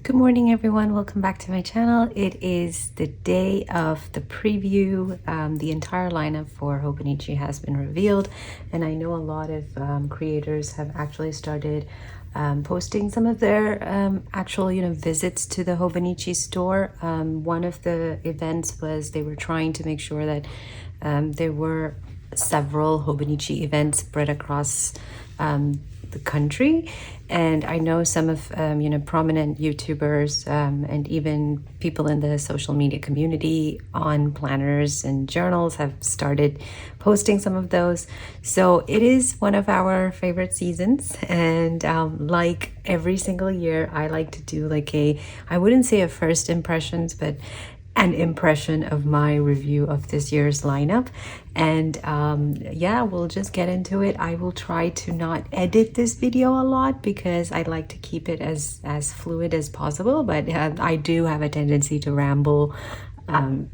Good morning everyone, welcome back to my channel. It is the day of the preview. The entire lineup for Hobonichi has been revealed, and I know a lot of creators have actually started posting some of their actual visits to the Hobonichi store. One of the events was they were trying to make sure that there were several Hobonichi events spread across the country, and I know some of prominent YouTubers and even people in the social media community on planners and journals have started posting some of those. So it is one of our favorite seasons, and like every single year I like to do like I wouldn't say a first impressions, but an impression of my review of this year's lineup. And yeah, we'll just get into it. I will try to not edit this video a lot because I like to keep it as fluid as possible, but I do have a tendency to ramble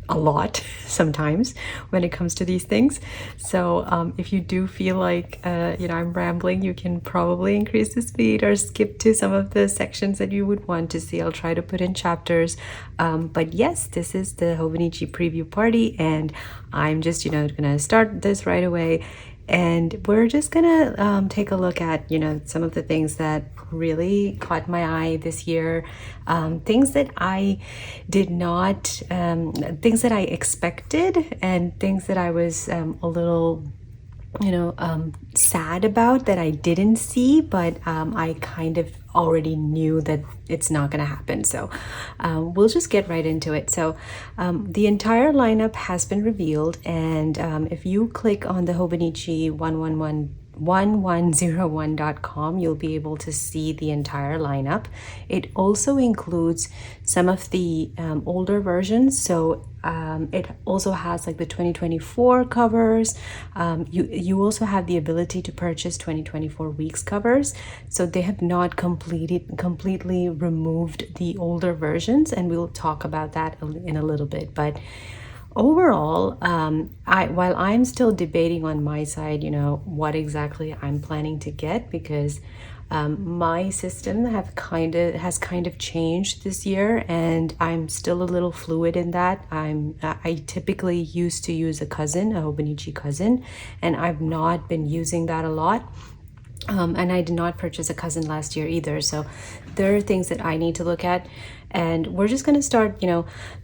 a lot sometimes when it comes to these things. So if you do feel like I'm rambling, you can probably increase the speed or skip to some of the sections that you would want to see. I'll try to put in chapters, but yes, this is the Hobonichi preview party, and I'm just gonna start this right away. And we're just gonna take a look at some of the things that really caught my eye this year, things that I did not things that I expected, and things that I was a little sad about that I didn't see, but I kind of already knew that it's not going to happen. So we'll just get right into it. So the entire lineup has been revealed, and if you click on the Hobonichi 1101.com, you'll be able to see the entire lineup. It also includes some of the older versions, so it also has like the 2024 covers. You also have the ability to purchase 2024 weeks covers, so they have not completely removed the older versions, and we'll talk about that in a little bit. But overall, while I'm still debating on my side, what exactly I'm planning to get, because my system has kind of changed this year, and I'm still a little fluid in that. I typically used to use a Hobonichi cousin, and I've not been using that a lot. And I did not purchase a cousin last year either. So there are things that I need to look at, and we're just going to start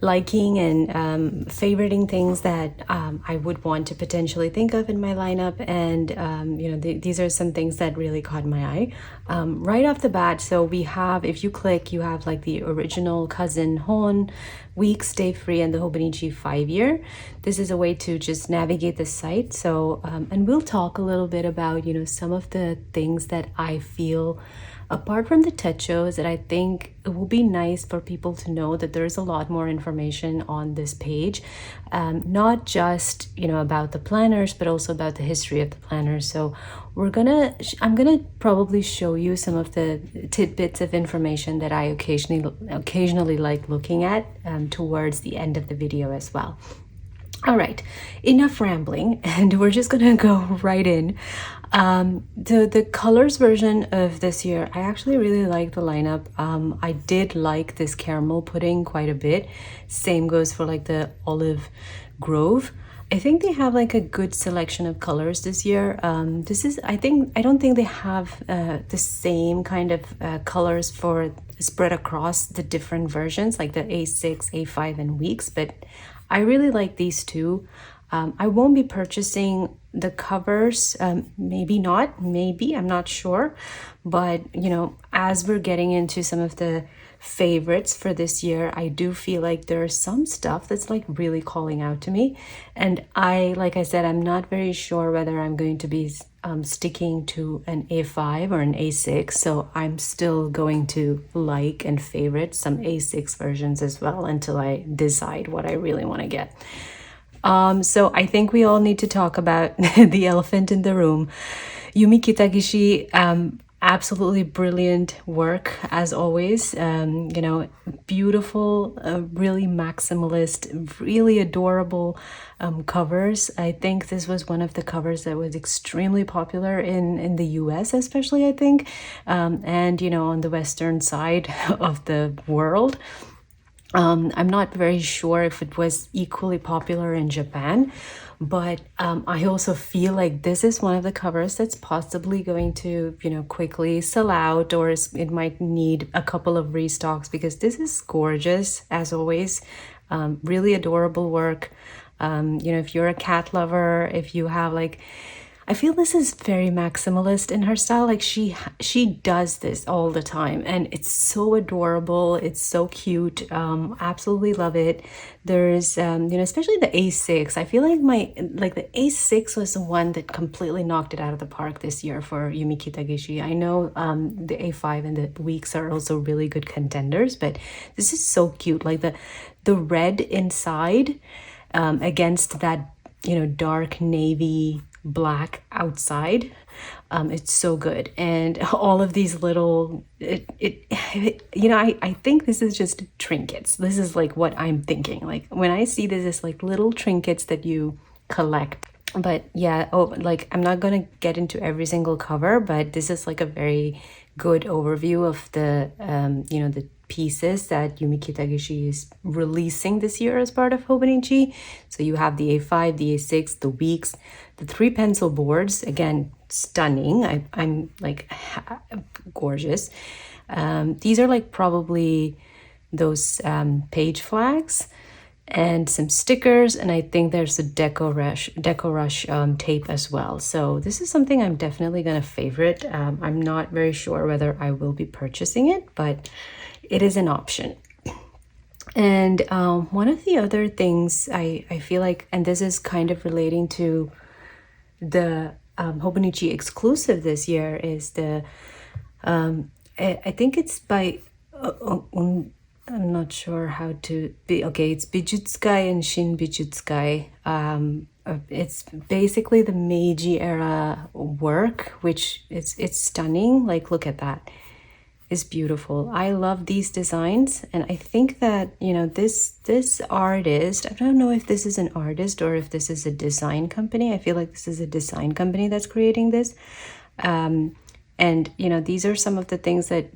liking and favoriting things that I would want to potentially think of in my lineup. And these are some things that really caught my eye right off the bat. So we have, if you click, you have like the original cousin HON week, stay free, and the Hobonichi 5-year. This is a way to just navigate the site. So and we'll talk a little bit about some of the things that I feel, apart from the Techos, that I think it will be nice for people to know that there's a lot more information on this page, not just about the planners, but also about the history of the planners. So I'm gonna probably show you some of the tidbits of information that I occasionally like looking at towards the end of the video as well. All right, enough rambling, and we're just gonna go right in. The colors version of this year, I actually really like the lineup. I did like this caramel pudding quite a bit. Same goes for like the olive grove. I think they have like a good selection of colors this year. I don't think they have the same kind of colors for spread across the different versions, like the A6, A5, and weeks, but I really like these two. I won't be purchasing the covers, maybe not, maybe, I'm not sure. But, as we're getting into some of the favorites for this year, I do feel like there's some stuff that's like really calling out to me. And like I said, I'm not very sure whether I'm going to be sticking to an A5 or an A6. So I'm still going to like and favorite some A6 versions as well until I decide what I really want to get. So I think we all need to talk about the elephant in the room. Yumi Kitagishi, absolutely brilliant work as always. Beautiful, really maximalist, really adorable covers. I think this was one of the covers that was extremely popular in the US, especially, I think, and on the western side of the world. I'm not very sure if it was equally popular in Japan, but I also feel like this is one of the covers that's possibly going to, quickly sell out, or it might need a couple of restocks, because this is gorgeous as always. Really adorable work. If you're a cat lover, if you have like, I feel this is very maximalist in her style. Like she does this all the time, and it's so adorable. It's so cute. Absolutely love it. There's especially the A6. I feel like the A6 was the one that completely knocked it out of the park this year for Yumi Kitagishi. I know the A5 and the Weeks are also really good contenders, but this is so cute. Like the red inside against that dark navy black outside. It's so good. And all of these little I think this is just trinkets. This is like what I'm thinking. Like when I see this, it's like little trinkets that you collect. But yeah, like I'm not gonna get into every single cover, but this is like a very good overview of the the pieces that Yumi Kitagishi is releasing this year as part of Hobonichi. So you have the A5, the A6, the Weeks, the 3 pencil boards. Again, stunning. I'm like gorgeous. These are like probably those page flags and some stickers, and I think there's a Deco Rush tape as well. So this is something I'm definitely gonna favorite. I'm not very sure whether I will be purchasing it, but it is an option. And one of the other things I feel like, and this is kind of relating to the Hobonichi exclusive this year, is the I think it's by I'm not sure how to be. Okay, it's Bijutsukai and Shin Bijutsukai. It's basically the Meiji era work, which it's stunning. Like, look at that. It's beautiful. I love these designs, and I think that this artist, I don't know if this is an artist or if this is a design company. I feel like this is a design company that's creating this. And these are some of the things that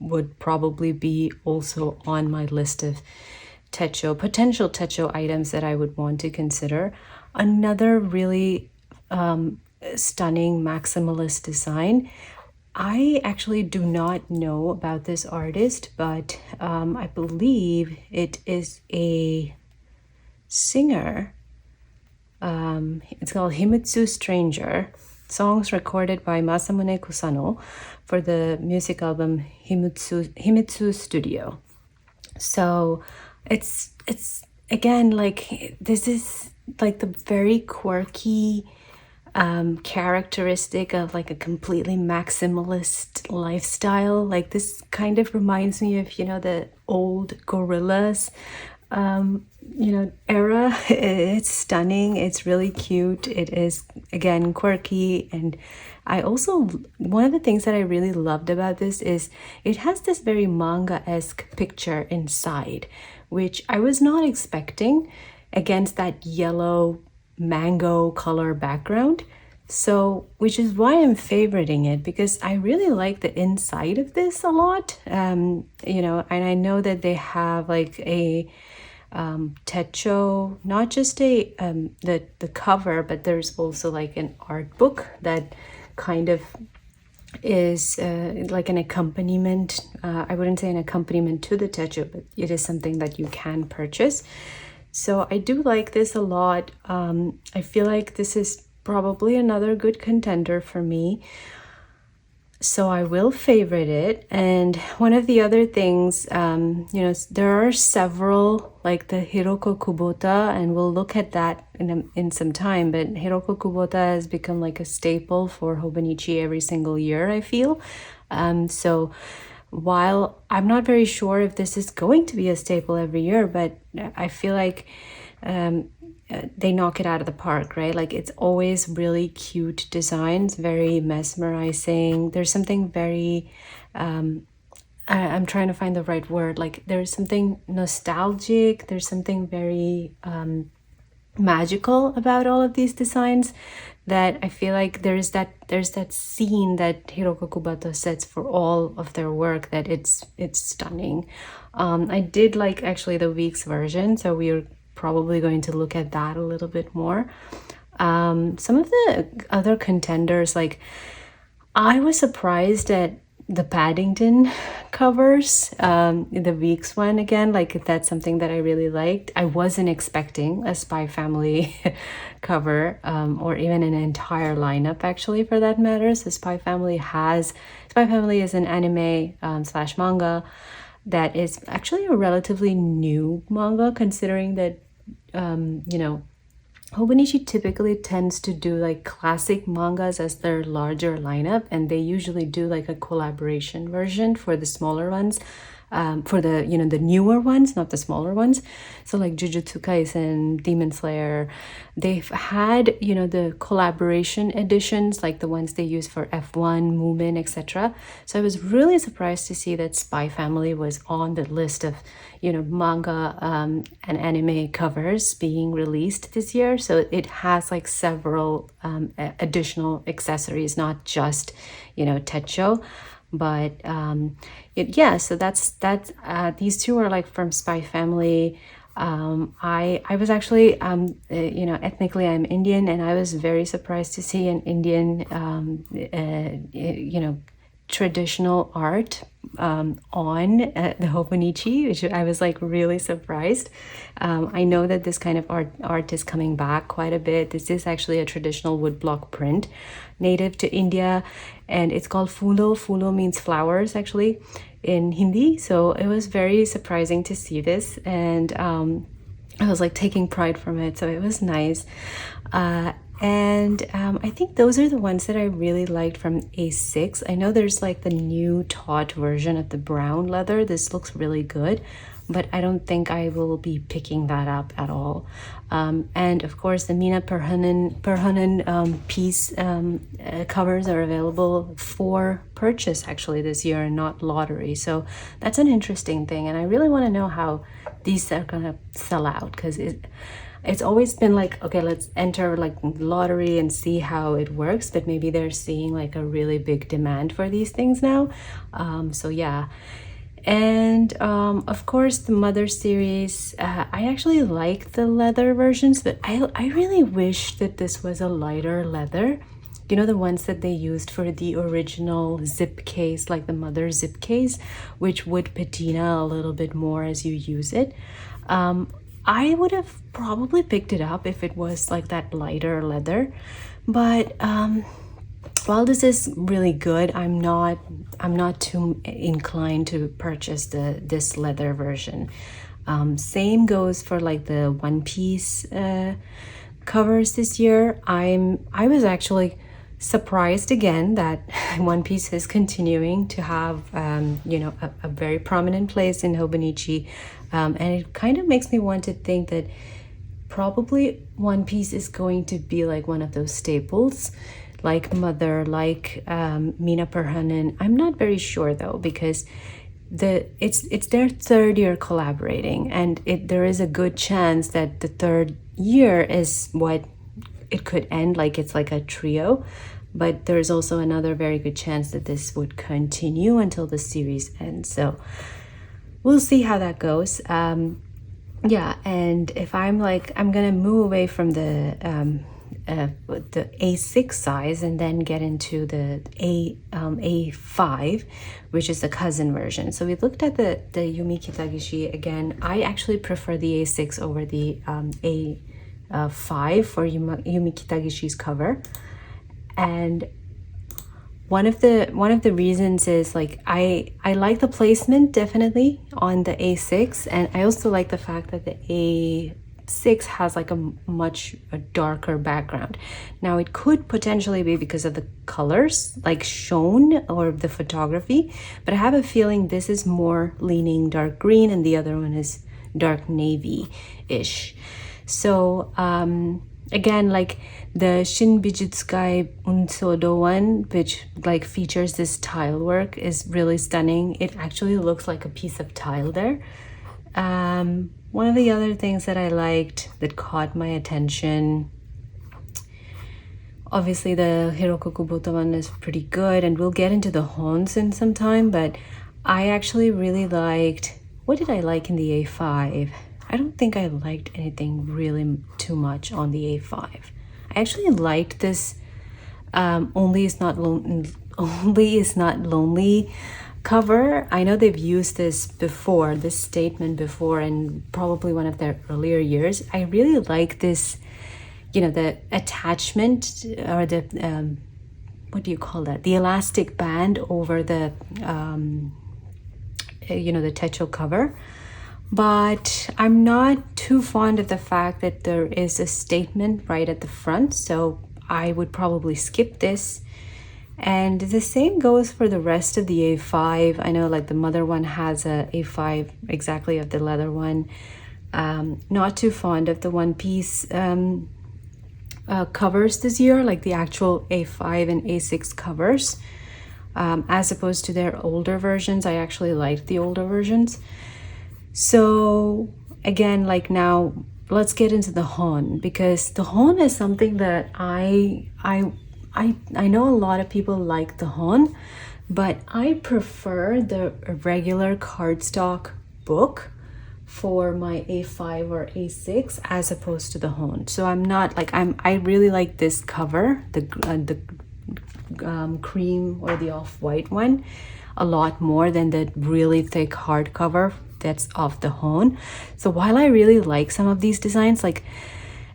would probably be also on my list of potential Techo items that I would want to consider. Another really stunning maximalist design. I actually do not know about this artist, but I believe it is a singer. It's called Himitsu Stranger. Songs recorded by Masamune Kusano for the music album Himitsu Studio. So it's again, like, this is like the very quirky characteristic of like a completely maximalist lifestyle. Like, this kind of reminds me of the old Gorillas era. It's stunning. It's really cute. It is, again, quirky. And I also, one of the things that I really loved about this is it has this very manga-esque picture inside, which I was not expecting against that yellow mango color background. So, which is why I'm favoriting it, because I really like the inside of this a lot. And I know that they have like a Techo, not just a the cover, but there's also like an art book that kind of is like an accompaniment. I wouldn't say an accompaniment to the Techo, but it is something that you can purchase. So I do like this a lot. I feel like this is probably another good contender for me. So I will favorite it. And one of the other things, there are several, like the Hiroko Kubota, and we'll look at that in some time. But Hiroko Kubota has become like a staple for Hobonichi every single year, I feel. So while I'm not very sure if this is going to be a staple every year, but I feel like they knock it out of the park, right? Like it's always really cute designs, very mesmerizing. There's something very I'm trying to find the right word. Like there's something nostalgic. There's something very magical about all of these designs that I feel like there's that scene that Hiroko Kubato sets for all of their work that it's stunning. I did like actually the week's version, so we're probably going to look at that a little bit more. Some of the other contenders, like I was surprised at the Paddington covers, the week's one again, like that's something that I really liked. I wasn't expecting a Spy Family cover, or even an entire lineup actually for that matter. So Spy Family is an anime slash manga that is actually a relatively new manga, considering that Hobonichi typically tends to do like classic mangas as their larger lineup, and they usually do like a collaboration version for the smaller ones, for the the newer ones, not the smaller ones. So like Jujutsu Kaisen, Demon Slayer, they've had the collaboration editions, like the ones they use for F1, Moomin, etc. So I was really surprised to see that Spy Family was on the list of manga and anime covers being released this year. So it has like several additional accessories, not just Techo. But so that's these two are like from Spy Family. I was actually ethnically I'm Indian, and I was very surprised to see an Indian traditional art on the Hobonichi, which I was like really surprised. I know that this kind of art is coming back quite a bit. This is actually a traditional woodblock print native to India, and it's called fulo. Fulo means flowers actually in Hindi. So it was very surprising to see this, and I was like taking pride from it. So it was nice. And I think those are the ones that I really liked from A6. I know there's like the new taut version of the brown leather. This looks really good, but I don't think I will be picking that up at all. And of course, the Mina Perhonen piece covers are available for purchase actually this year, and not lottery. So that's an interesting thing, and I really want to know how these are gonna sell out, because it's always been like, okay, let's enter like lottery and see how it works, but maybe they're seeing like a really big demand for these things now. So yeah. And of course the Mother series, I actually like the leather versions, but I really wish that this was a lighter leather, the ones that they used for the original zip case, like the Mother zip case, which would patina a little bit more as you use it. I would have probably picked it up if it was like that lighter leather, but while this is really good, I'm not too inclined to purchase this leather version. Same goes for like the One Piece covers this year. I was actually surprised again that One Piece is continuing to have a very prominent place in Hobonichi, and it kind of makes me want to think that probably One Piece is going to be like one of those staples, like Mother, like Mina Perhonen. I'm not very sure though, because it's their third year collaborating, and there is a good chance that the third year is what it could end, like it's like a trio. But there's also another very good chance that this would continue until the series ends. So we'll see how that goes. Yeah, and if I'm gonna move away from the A6 size and then get into the A5, which is the cousin version. So we looked at the Yumi Kitagishi again. I actually prefer the A6 over the A5 for Yumi Kitagishi's cover. And one of the reasons is like I like the placement definitely on the A6, and I also like the fact that the A6 has like a much darker background. Now it could potentially be because of the colors like shown or the photography, but I have a feeling this is more leaning dark green and the other one is dark navy-ish. So again, like the Shin Bijutsukai Unsodo one, which like features this tile work, is really stunning. It actually looks like a piece of tile there. One of the other things that I liked that caught my attention, obviously the Hiroko Kubota one is pretty good, and we'll get into the Hons in some time, but I actually really liked, what did I like in the A5? I don't think I liked anything really too much on the A5. I actually liked this Only Is Not Lonely cover. I know they've used this before, this statement before, in probably one of their earlier years. I really like this, you know, the attachment, or the what do you call that, the elastic band over the you know, the Techo cover. But I'm not too fond of the fact that there is a statement right at the front, so I would probably skip this. And the same goes for the rest of the A5. I know like the mother one has a A5 exactly of the leather one. Not too fond of the one piece covers this year, like the actual A5 and A6 covers, as opposed to their older versions. I actually liked the older versions. So again, like now let's get into the HON, because the HON is something that I know a lot of people like the HON, but I prefer the regular cardstock book for my A5 or A6 as opposed to the HON. So I'm not like, I really like this cover, the cream or the off-white one, a lot more than the really thick hardcover that's of the HON. So while I really like some of these designs, like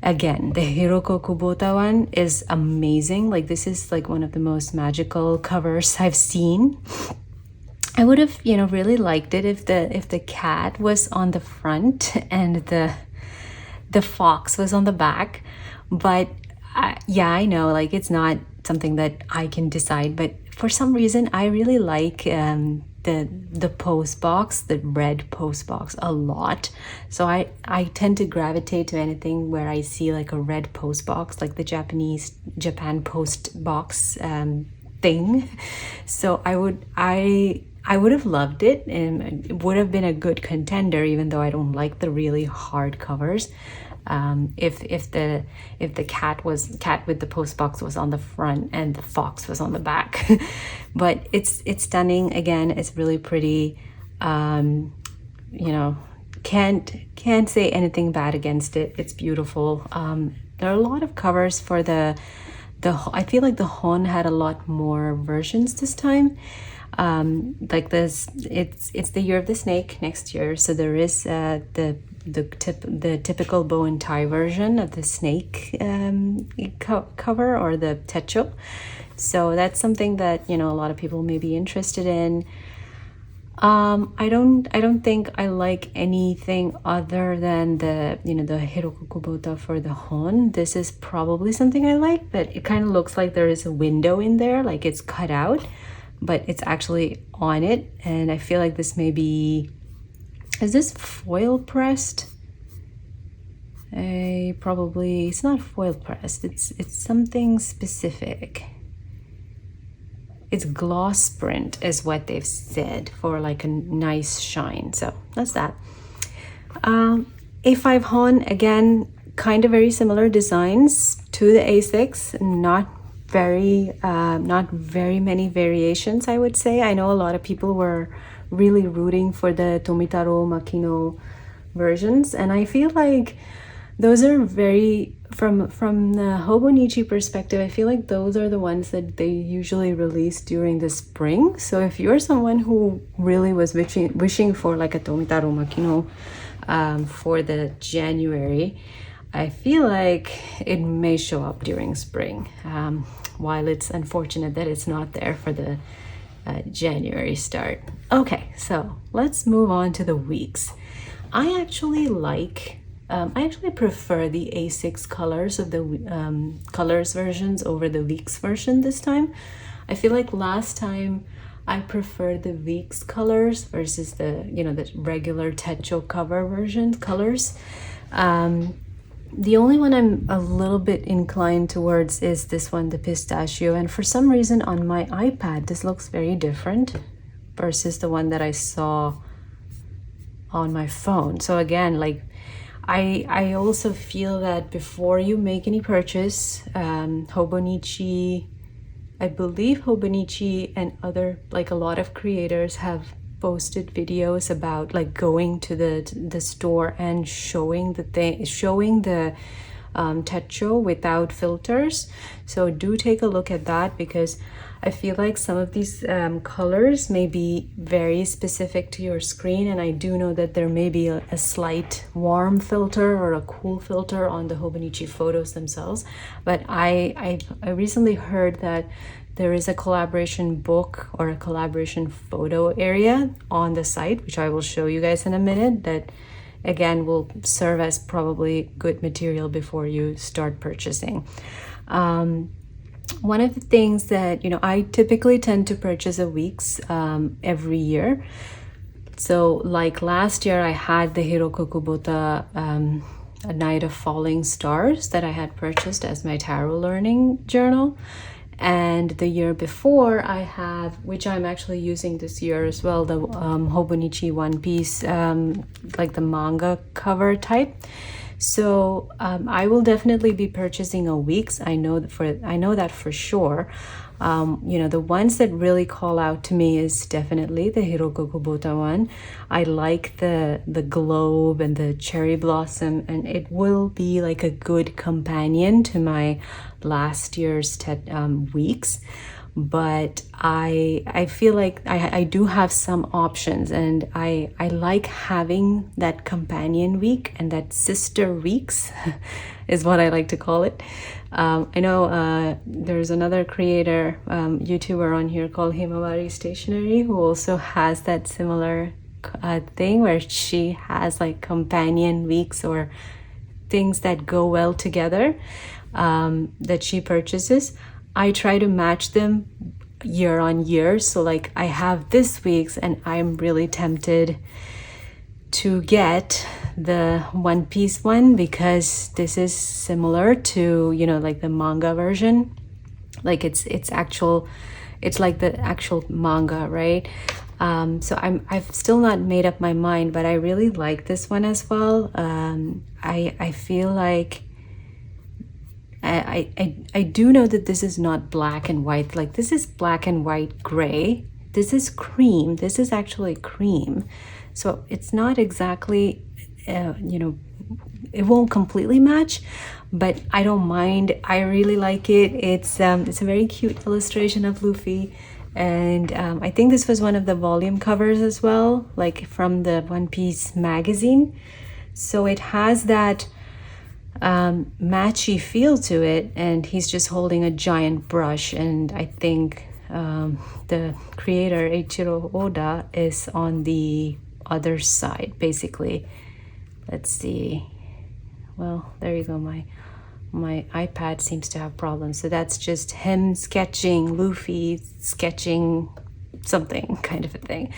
again, the Hiroko Kubota one is amazing. Like this is like one of the most magical covers I've seen. I would have, you know, really liked it if the cat was on the front and the fox was on the back. But yeah, I know like it's not something that I can decide, but for some reason I really like the post box, the red post box, a lot. So I tend to gravitate to anything where I see like a red post box, like the Japan post box thing. So I would have loved it, and it would have been a good contender, even though I don't like the really hard covers. If the cat with the post box was on the front and the fox was on the back. But it's stunning. Again, it's really pretty. You know, can't say anything bad against it. It's beautiful. There are a lot of covers for the I feel like the HON had a lot more versions this time. Like this, it's the year of the snake next year, so there is the typical bow and tie version of the snake cover, or the Techo. So that's something that, you know, a lot of people may be interested in. I don't think I like anything other than the, you know, the Hiroko Kubota for the HON. This is probably something I like, but it kind of looks like there is a window in there, like it's cut out, but it's actually on it. And I feel like this may be, is this foil pressed? Probably, it's not foil pressed, it's something specific. It's gloss print is what they've said, for like a nice shine. So that's that. A5 HON, again, kind of very similar designs to the A6, not very many variations, I would say. I know a lot of people were really rooting for the Tomitaro Makino versions, and I feel like those are very, from the Hobonichi perspective, I feel like those are the ones that they usually release during the spring. So if you're someone who really was wishing for like a Tomitaro Makino for the January, I feel like it may show up during spring, while it's unfortunate that it's not there for the January start. Okay, so let's move on to the weeks. I actually prefer the A6 colors of the colors versions over the weeks version this time. I feel like last time I preferred the weeks colors versus the, you know, the regular Techo cover version colors. The only one I'm a little bit inclined towards is this one, the pistachio. And for some reason on my iPad, this looks very different versus the one that I saw on my phone. So again, like I also feel that before you make any purchase, Hobonichi, I believe Hobonichi and other, like a lot of creators have posted videos about like going to the store and showing the Techo without filters. So do take a look at that, because I feel like some of these colors may be very specific to your screen, and I do know that there may be a slight warm filter or a cool filter on the Hobonichi photos themselves. But I recently heard that there is a collaboration book or a collaboration photo area on the site, which I will show you guys in a minute, that again will serve as probably good material before you start purchasing. One of the things that, you know, I typically tend to purchase a week's every year. So like last year I had the Hiroko Kubota A Night of Falling Stars that I had purchased as my tarot learning journal. And the year before I have, which I'm actually using this year as well, the Hobonichi One Piece, like the manga cover type. So I will definitely be purchasing a week's. I know that for sure. You know, the ones that really call out to me is definitely the Hiroko Kubota one. I like the globe and the cherry blossom, and it will be like a good companion to my last year's weeks. But I feel like I do have some options, and I like having that companion week and that sister weeks is what I like to call it. I know there's another creator, YouTuber on here called Himawari Stationery, who also has that similar thing where she has like companion weeks or things that go well together that she purchases. I try to match them year on year. So like I have this week's, and I'm really tempted to get the One Piece one, because this is similar to, you know, like the manga version. Like it's like the actual manga, right? So I've still not made up my mind, but I really like this one as well. I feel like I do know that this is not black and white. Like this is black and white gray. This is cream. This is actually cream. So it's not exactly, you know, it won't completely match, but I don't mind. I really like it. It's a very cute illustration of Luffy. And I think this was one of the volume covers as well, like from the One Piece magazine. So it has that matchy feel to it, and he's just holding a giant brush. And I think the creator Eiichiro Oda is on the other side, basically. Let's see. Well, there you go. My iPad seems to have problems. So that's just him sketching Luffy, sketching something kind of a thing.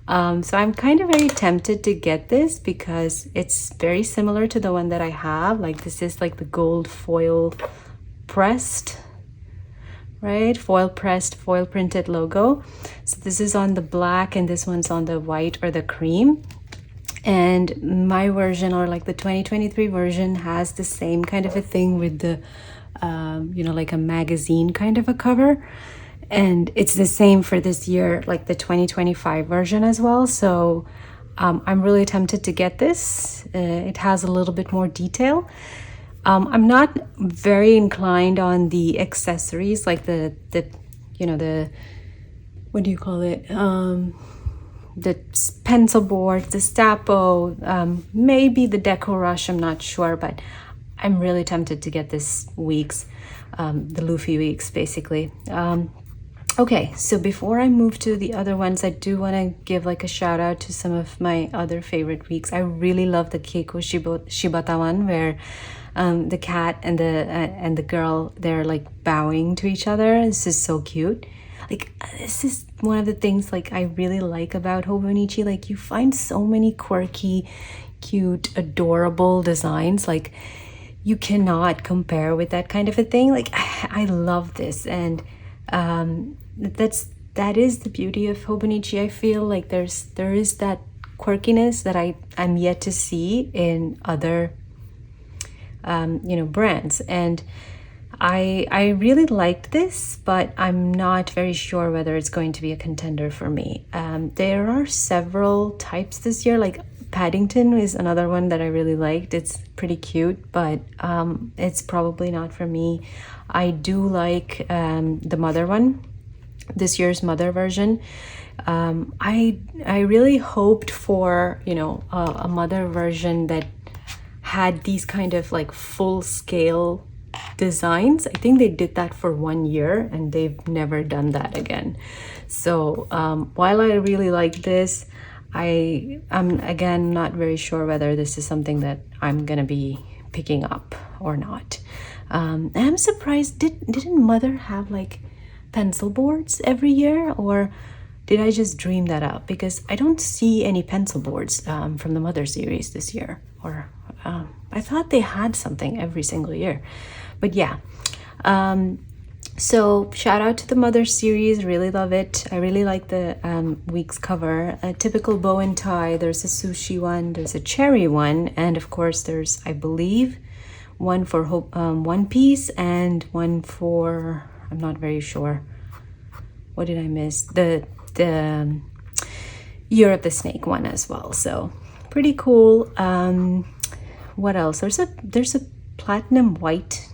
So I'm kind of very tempted to get this because it's very similar to the one that I have. Like this is like the gold foil pressed, right? Foil pressed, foil printed logo. So this is on the black and this one's on the white or the cream. And my version, or like the 2023 version, has the same kind of a thing with the, you know, like a magazine kind of a cover. And it's the same for this year, like the 2025 version as well. So I'm really tempted to get this. It has a little bit more detail. I'm not very inclined on the accessories, like the you know, the, what do you call it? The pencil board, the Stapo, maybe the Deco Rush, I'm not sure, but I'm really tempted to get this week's, the Luffy weeks, basically. Okay, so before I move to the other ones, I do want to give like a shout out to some of my other favorite weeks. I really love the Keiko Shibata one, where the cat and the girl, they're like bowing to each other. This is so cute. Like this is one of the things like I really like about Hobonichi. Like you find so many quirky, cute, adorable designs. Like you cannot compare with that kind of a thing. Like I love this, and that is the beauty of Hobonichi. I feel like there is that quirkiness that I'm yet to see in other brands, and I really liked this, but I'm not very sure whether it's going to be a contender for me. There are several types this year, like Paddington is another one that I really liked. It's pretty cute, but it's probably not for me. I do like the mother one, this year's mother version. I really hoped for a mother version that had these kind of like full scale designs. I think they did that for 1 year and they've never done that again. So while I really like this, I'm again not very sure whether this is something that I'm gonna be picking up or not. And I'm surprised, didn't Mother have like pencil boards every year, or did I just dream that up? Because I don't see any pencil boards from the Mother series this year, or I thought they had something every single year. But yeah, so shout out to the Mother series, really love it. I really like the week's cover. A typical bow and tie, there's a sushi one, there's a cherry one, and of course there's, I believe, one for One Piece and one for, I'm not very sure, what did I miss? The Year of the Snake one as well. So pretty cool. What else? There's a platinum white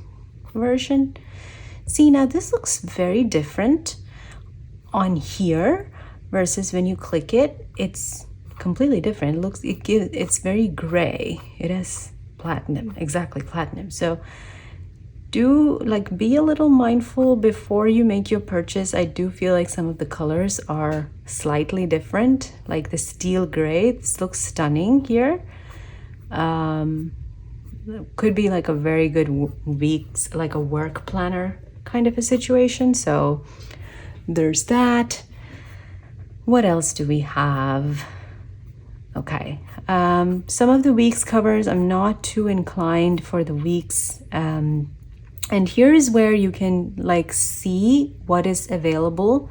version. See, now this looks very different on here versus when you click it. It's completely different. It's very gray. It has platinum, exactly platinum. So do be a little mindful before you make your purchase. I do feel like some of the colors are slightly different, like the steel gray. This looks stunning here. Could be like a very good week's, like a work planner kind of a situation. So there's that. What else do we have? Okay, some of the week's covers, I'm not too inclined for the week's, and here is where you can see what is available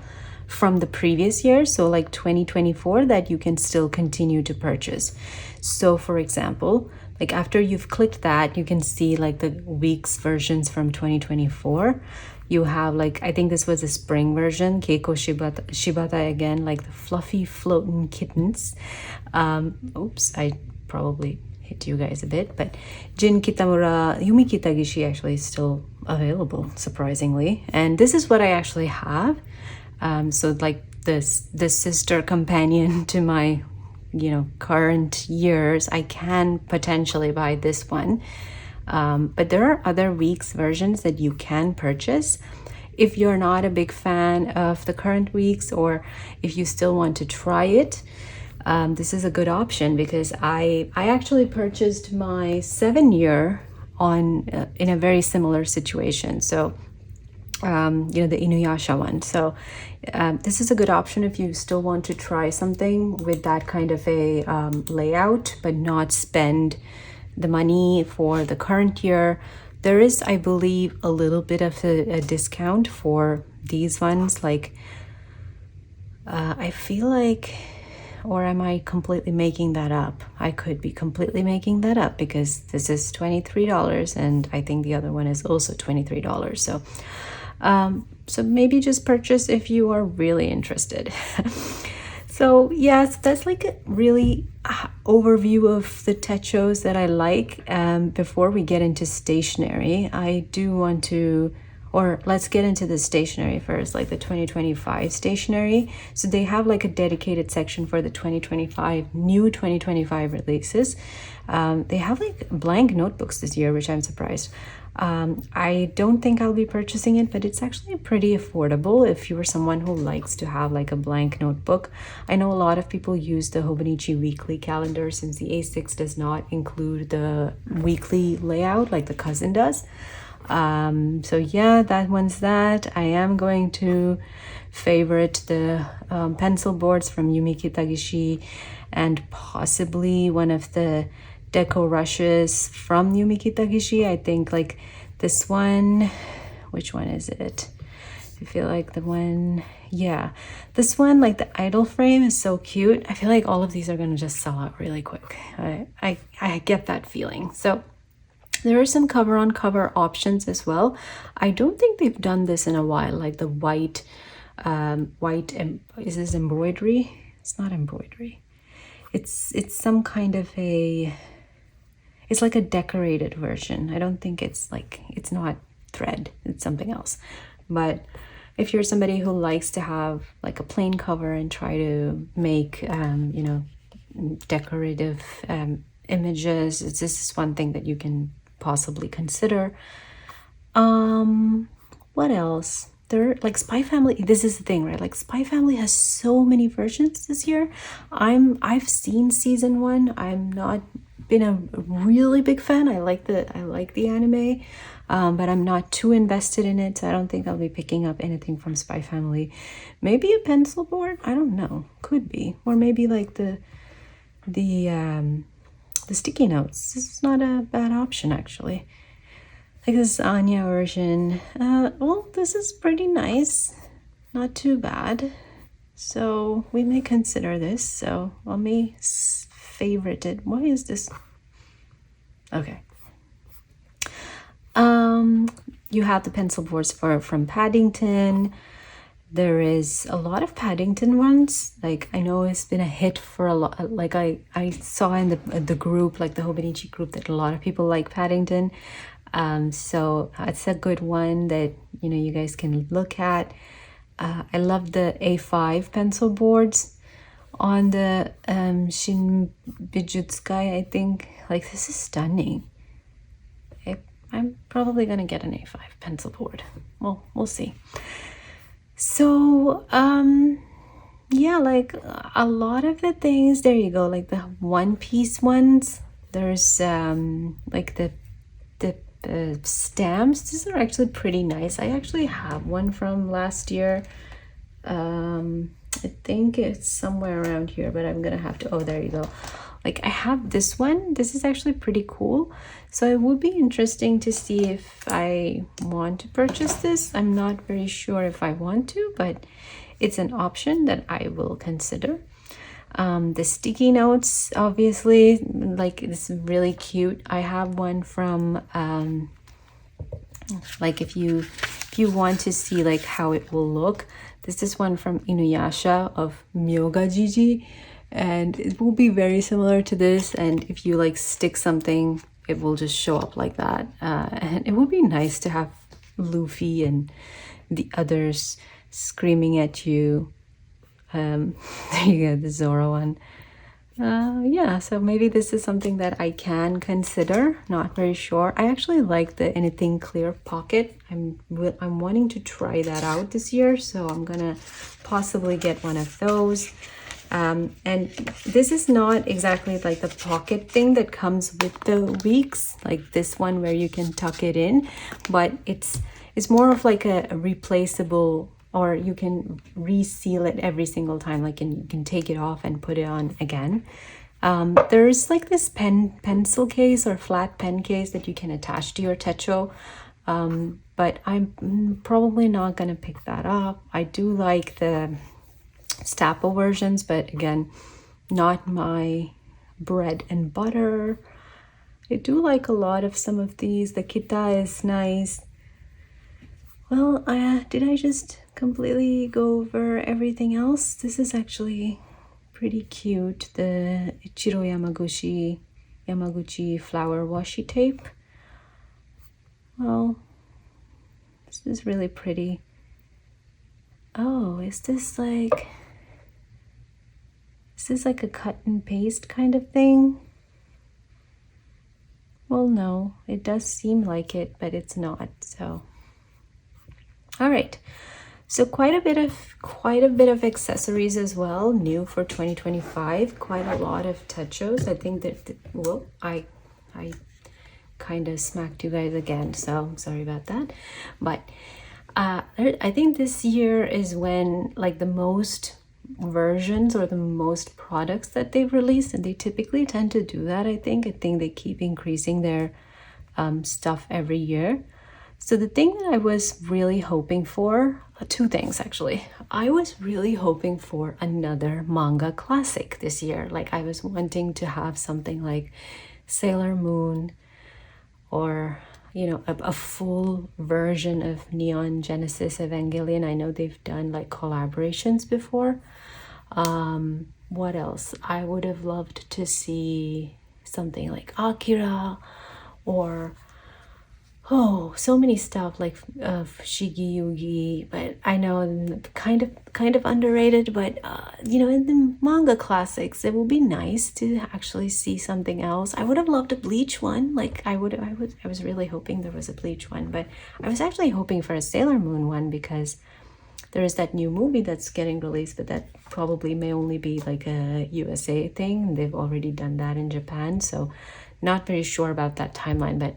from the previous year, so like 2024, that you can still continue to purchase. So for example, after you've clicked that, you can see the week's versions from 2024. You have I think this was a spring version, Keiko Shibata again, the fluffy floating kittens. Oops, I probably hit you guys a bit, but Jin Kitamura Yumi Kitagishi actually is still available, surprisingly. And this is what I actually have. So this sister companion to my current years, I can potentially buy this one. But there are other weeks versions that you can purchase if you're not a big fan of the current weeks, or if you still want to try it. This is a good option, because I actually purchased my 7-year on in a very similar situation. So the Inuyasha one. So this is a good option if you still want to try something with that kind of a layout, but not spend the money for the current year. There is, I believe, a little bit of a discount for these ones. I feel like, or am I completely making that up? I could be completely making that up, because this is $23 and I think the other one is also $23. So maybe just purchase if you are really interested. So yes, that's a really overview of the Techos that I like. Before we get into stationery, I do want to, or let's get into the stationery first, the 2025 stationery. So they have a dedicated section for the 2025 releases. They have blank notebooks this year, which I'm surprised. I don't think I'll be purchasing it, but it's actually pretty affordable if you are someone who likes to have a blank notebook. I know a lot of people use the Hobonichi weekly calendar, since the A6 does not include the weekly layout like the cousin does. So yeah, that one's that. I am going to favorite the pencil boards from Yumi Kitagishi, and possibly one of the deco rushes from Yumiki Tagishi. I think like this one, which one is it? I feel like the one, yeah, this one, like the idol frame is so cute. I feel like all of these are gonna just sell out really quick. I get that feeling. So there are some cover on cover options as well. I don't think they've done this in a while, like the white, is this embroidery? It's not embroidery. It's some kind of a, it's like a decorated version. I don't think it's like, it's not thread, it's something else. But if you're somebody who likes to have like a plain cover and try to make, you know, decorative images, this is one thing that you can possibly consider. What else? There, like Spy Family, this is the thing, right? Like Spy Family has so many versions this year. I've seen season 1. I'm not been a really big fan. I like the anime, but I'm not too invested in it, so I don't think I'll be picking up anything from Spy Family. Maybe a pencil board, I don't know, could be, or maybe like the sticky notes. This is not a bad option actually. Like this Anya version. Well, this is pretty nice, not too bad. So we may consider this. So let me favorite it. Why is this? Okay. You have the pencil boards from Paddington. There is a lot of Paddington ones. Like I know it's been a hit for a lot. Like I saw in the group, like the Hobonichi group, that a lot of people like Paddington. So it's a good one that, you know, you guys can look at. I love the A5 pencil boards on the Shin Bijutsukai, I think. Like this is stunning. I'm probably gonna get an A5 pencil board. Well, we'll see. So yeah, like a lot of the things, there you go, like the one-piece ones. There's like the stamps. These are actually pretty nice. I actually have one from last year. I think it's somewhere around here, but I'm gonna have to, oh, there you go. Like I have this one. This is actually pretty cool. So it would be interesting to see if I want to purchase this. I'm not very sure if I want to, but it's an option that I will consider. The sticky notes, obviously, like this is really cute. I have one from like if you want to see like how it will look, this is one from Inuyasha of Myoga Jiji, and it will be very similar to this. And if you like stick something, it will just show up like that. And it would be nice to have Luffy and the others screaming at you. There you go, the Zoro one. Yeah, so maybe this is something that I can consider. Not very sure. I actually like the anything clear pocket. I'm wanting to try that out this year, so I'm gonna possibly get one of those. And this is not exactly like the pocket thing that comes with the weeks, like this one where you can tuck it in, but it's more of like a replaceable, or you can reseal it every single time, like you can take it off and put it on again. There's like this pencil case or flat pen case that you can attach to your Techo, but I'm probably not gonna pick that up. I do like the staple versions, but again, not my bread and butter. I do like a lot of some of these. The Kita is nice. Well, did I just completely go over everything else? This is actually pretty cute. The Ichiro Yamaguchi flower washi tape. Well, this is really pretty. Oh, is this like a cut and paste kind of thing? Well, no, it does seem like it, but it's not. So all right, so quite a bit of accessories as well, new for 2025. Quite a lot of Techos. I think that well, I kind of smacked you guys again, so I'm sorry about that. But I think this year is when like the most versions or the most products that they've released, and they typically tend to do that. I think they keep increasing their stuff every year. So the thing that I was really hoping for, two things actually. I was really hoping for another manga classic this year. Like I was wanting to have something like Sailor Moon, or a full version of Neon Genesis Evangelion. I know they've done like collaborations before. What else? I would have loved to see something like Akira, or so many stuff like Shigi Yugi, but I know kind of underrated. But in the manga classics, it will be nice to actually see something else. I would have loved a Bleach one. Like I was really hoping there was a Bleach one, but I was actually hoping for a Sailor Moon one, because there is that new movie that's getting released, but that probably may only be like a USA thing. They've already done that in Japan, so not very sure about that timeline. But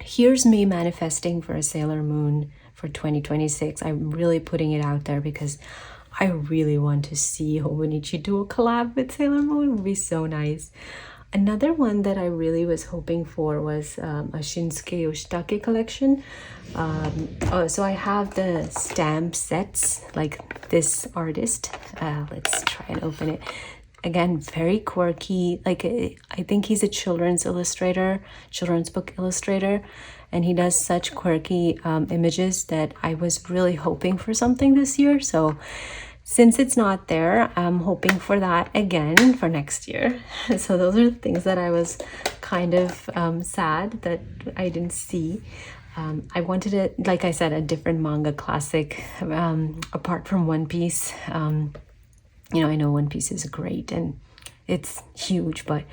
here's me manifesting for a Sailor Moon for 2026. I'm really putting it out there because I really want to see Hobonichi do a collab with Sailor Moon. It would be so nice. Another one that I really was hoping for was a Shinsuke Yoshitake collection. So I have the stamp sets, like this artist. Let's try and open it. Again, very quirky. Like I think he's a children's book illustrator, and he does such quirky images that I was really hoping for something this year. So since it's not there, I'm hoping for that again for next year. So those are the things that I was kind of sad that I didn't see. I wanted it, like I said, a different manga classic apart from One Piece. I know One Piece is great and it's huge, but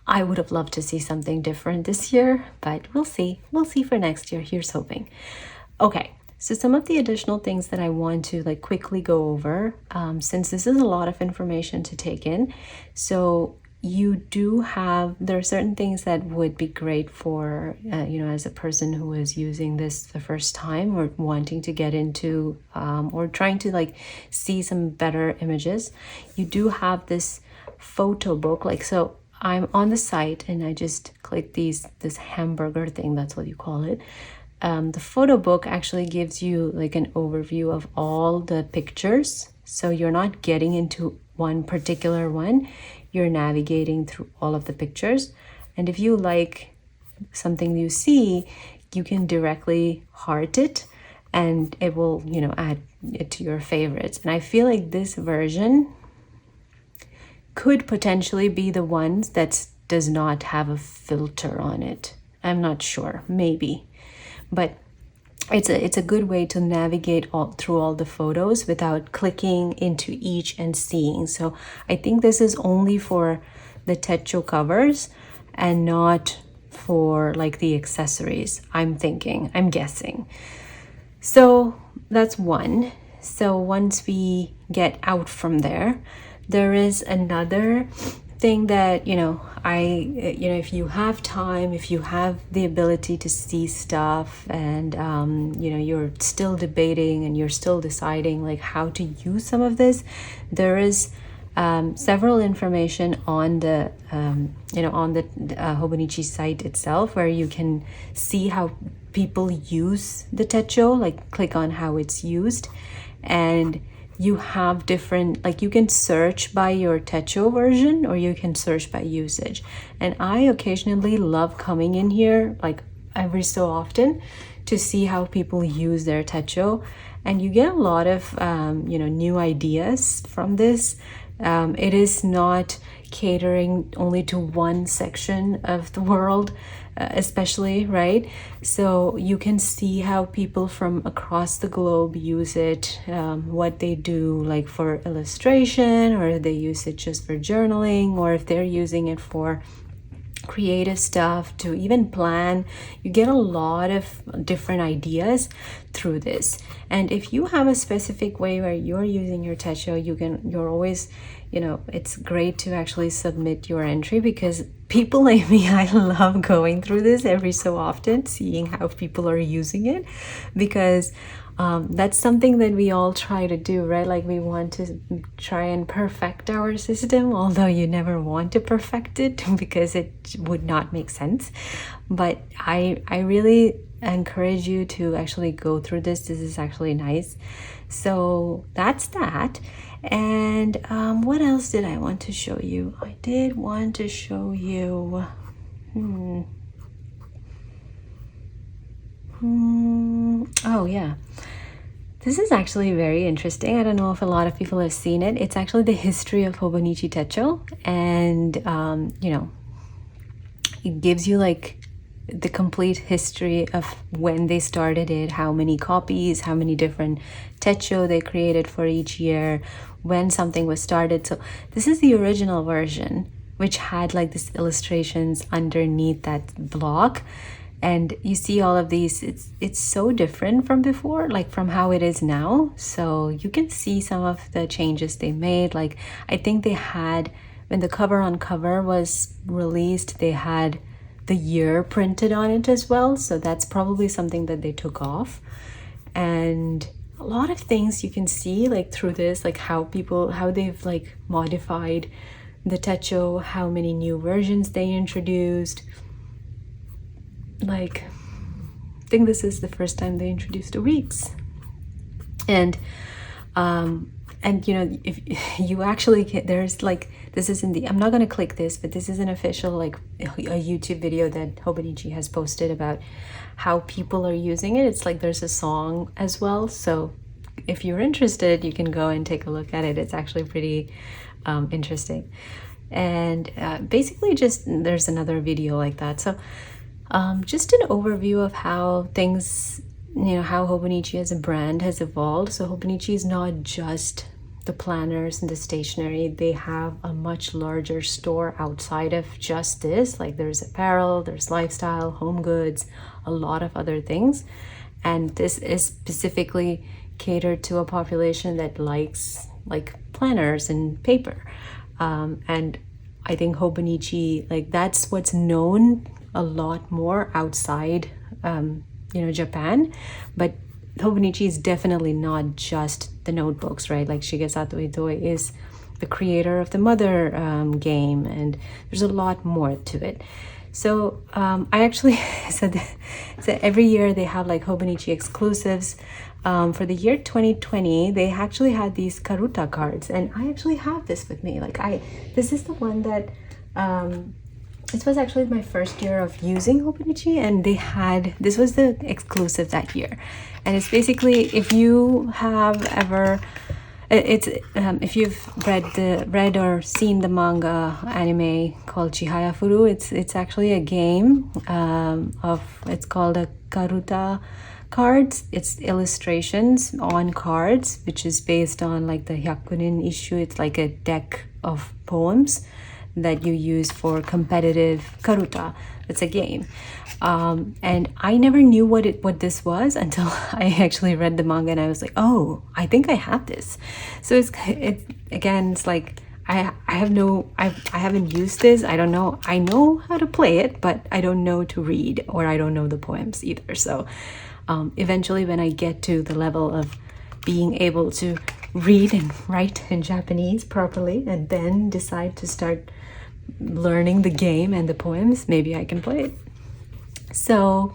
I would have loved to see something different this year, but we'll see. We'll see for next year. Here's hoping. Okay, so some of the additional things that I want to quickly go over, since this is a lot of information to take in. So there are certain things that would be great for, as a person who is using this the first time, or wanting to get into, or trying to see some better images. You do have this photo book, so I'm on the site and I just click this hamburger thing, that's what you call it. The photo book actually gives you an overview of all the pictures. So you're not getting into one particular one. You're navigating through all of the pictures. And if you like something you see, you can directly heart it and it will, add it to your favorites. And I feel like this version could potentially be the ones that does not have a filter on it. I'm not sure, maybe. But it's a good way to navigate through all the photos without clicking into each and seeing. So I think this is only for the Techo covers and not for the accessories. I'm guessing. So that's one. So once we get out from there, there is another thing that if you have time, if you have the ability to see stuff, and you're still debating and you're still deciding how to use some of this, there is several information on the Hobonichi site itself, where you can see how people use the Techo. Click on how it's used, and you have different, you can search by your Techo version, or you can search by usage. And I occasionally love coming in here every so often to see how people use their Techo, and you get a lot of new ideas from this. It is not catering only to one section of the world, especially, right? So you can see how people from across the globe use it, what they do for illustration, or they use it just for journaling, or if they're using it for creative stuff to even plan. You get a lot of different ideas through this. And if you have a specific way where you're using your Techo, you're always, it's great to actually submit your entry, because people like me, I love going through this every so often, seeing how people are using it, because That's something that we all try to do, right? Like we want to try and perfect our system, although you never want to perfect it because it would not make sense. But I really encourage you to actually go through this. This is actually nice. So that's that. And what else did I want to show you? I did want to show you oh yeah, this is actually very interesting. I don't know if a lot of people have seen it. It's actually the history of Hobonichi Techo, and you know, it gives you like the complete history of when they started it, how many copies, how many different Techo they created for each year, when something was started. So this is the original version, which had like these illustrations underneath that block. And you see all of these, it's so different from before, like from how it is now. So you can see some of the changes they made. Like I think they had, when the cover on cover was released, they had the year printed on it as well. So that's probably something that they took off. And a lot of things you can see like through this, like how they've like modified the Techo, how many new versions they introduced. Like, I think this is the first time they introduced the weeks. And you know, if you actually get, there's like, this is in the, I'm not going to click this, but this is an official like a YouTube video that Hobonichi has posted about how people are using it. It's like there's a song as well. So if you're interested, you can go and take a look at it. It's actually pretty interesting. And basically just, there's another video like that. So just an overview of how things, you know, how Hobonichi as a brand has evolved. So Hobonichi is not just the planners and the stationery. They have a much larger store outside of just this. Like there's apparel, there's lifestyle, home goods, a lot of other things. And this is specifically catered to a population that likes like planners and paper. And I think Hobonichi, like that's what's known a lot more outside you know, Japan. But Hobonichi is definitely not just the notebooks, right? Like Shigesato Itoi is the creator of the Mother game, and there's a lot more to it. So I actually so every year they have like Hobonichi exclusives. For the year 2020, they actually had these Karuta cards, and I actually have this with me. Like this is the one that this was actually my first year of using Hobonichi, and they had, this was the exclusive that year. And it's basically, if you have ever, it's if you've read or seen the manga anime called Chihaya Furu, it's actually a game it's called a Karuta cards. It's illustrations on cards, which is based on like the Hyakunin issue. It's like a deck of poems that you use for competitive karuta. It's a game. And I never knew what this was until I actually read the manga, and I was like, oh, I think I have this. So it's again, it's like I haven't used this. I don't know. I know how to play it, but I don't know to read, or I don't know the poems either. So eventually when I get to the level of being able to read and write in Japanese properly, and then decide to start learning the game and the poems, maybe I can play it. So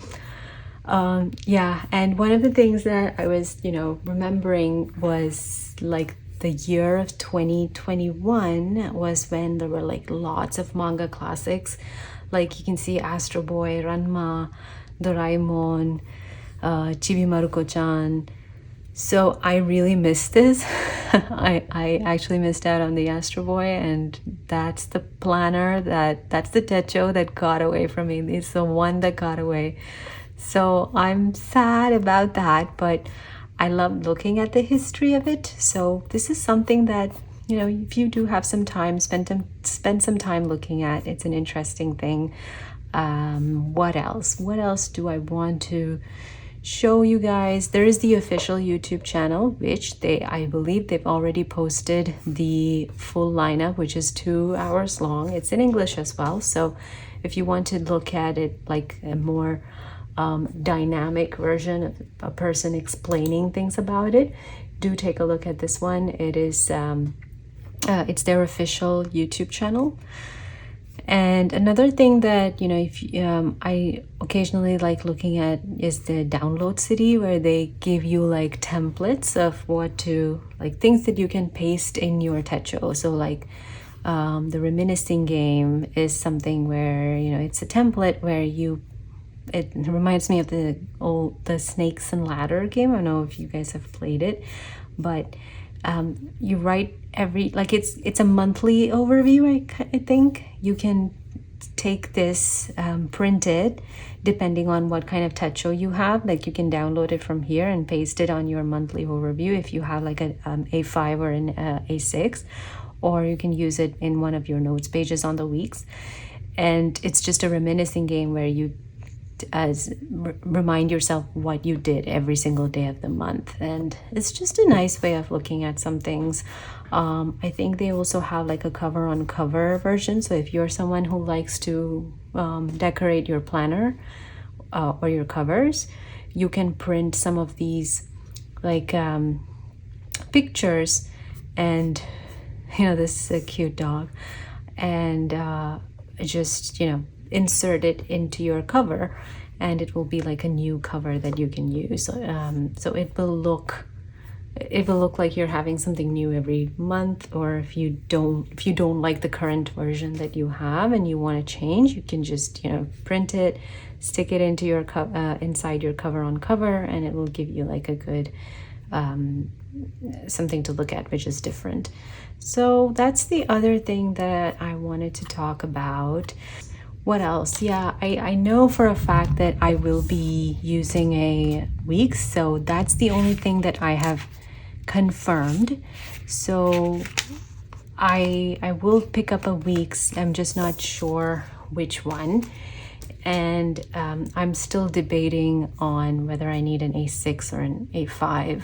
yeah, and one of the things that I was, you know, remembering was like the year of 2021 was when there were like lots of manga classics. Like you can see Astro Boy, Ranma, Doraemon, Chibi Maruko-chan. So I really missed this. I actually missed out on the Astro Boy, and that's the planner, that's the Techo that got away from me. It's the one that got away. So I'm sad about that, but I love looking at the history of it. So this is something that, you know, if you do have some time, spend some time looking at. It's an interesting thing. What else do I want to show you guys? There is the official YouTube channel, which I believe they've already posted the full lineup, which is 2 hours long. It's in English as well, so if you want to look at it like a more dynamic version of a person explaining things about it, do take a look at this one. It is it's their official YouTube channel. And another thing that, you know, if I occasionally like looking at is the Download City, where they give you like templates of what to, like things that you can paste in your Techo. So like the reminiscing game is something where, you know, it's a template where it reminds me of the Snakes and Ladder game. I don't know if you guys have played it, but you write it's a monthly overview. I think you can take this, print it, depending on what kind of Techo you have. Like you can download it from here and paste it on your monthly overview if you have like an A5 or an A6, or you can use it in one of your notes pages on the weeks. And it's just a reminiscing game where you remind yourself what you did every single day of the month, and it's just a nice way of looking at some things. I think they also have like a cover on cover version, so if you're someone who likes to decorate your planner or your covers, you can print some of these like pictures, and you know, this is a cute dog, and just, you know, insert it into your cover, and it will be like a new cover that you can use. So it will look like you're having something new every month. Or if you don't like the current version that you have and you want to change, you can just, you know, print it, stick it into your inside your cover on cover, and it will give you like a good something to look at, which is different. So that's the other thing that I wanted to talk about. What else? Yeah, I know for a fact that I will be using a Weeks, so that's the only thing that I have confirmed. So I will pick up a Weeks. I'm just not sure which one. And I'm still debating on whether I need an A6 or an A5.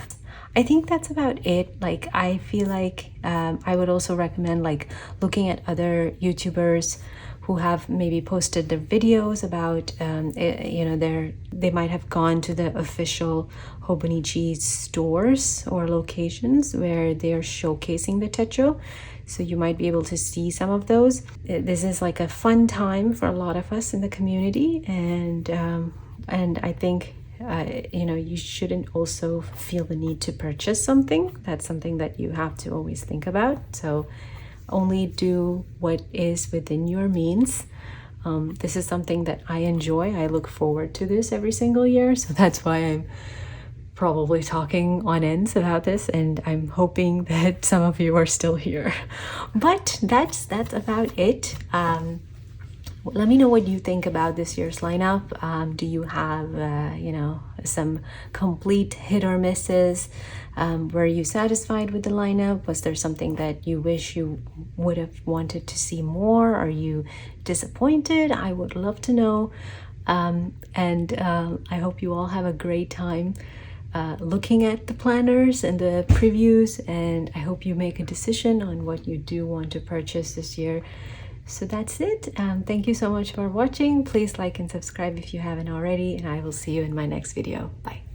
I think that's about it. Like, I feel like I would also recommend like looking at other YouTubers who have maybe posted their videos about, you know, they might have gone to the official Hobonichi stores or locations where they're showcasing the Techo. So you might be able to see some of those. This is like a fun time for a lot of us in the community, and I think you know, you shouldn't also feel the need to purchase something. That's something that you have to always think about. So only do what is within your means. This is something that I enjoy. I look forward to this every single year, so that's why I'm probably talking on ends about this, and I'm hoping that some of you are still here. But that's about it. Let me know what you think about this year's lineup. Do you have, you know, some complete hit or misses? Were you satisfied with the lineup? Was there something that you wish you would have wanted to see more? Are you disappointed? I would love to know. And I hope you all have a great time looking at the planners and the previews, and I hope you make a decision on what you do want to purchase this year. So that's it. Thank you so much for watching. Please like and subscribe if you haven't already, and I will see you in my next video. Bye.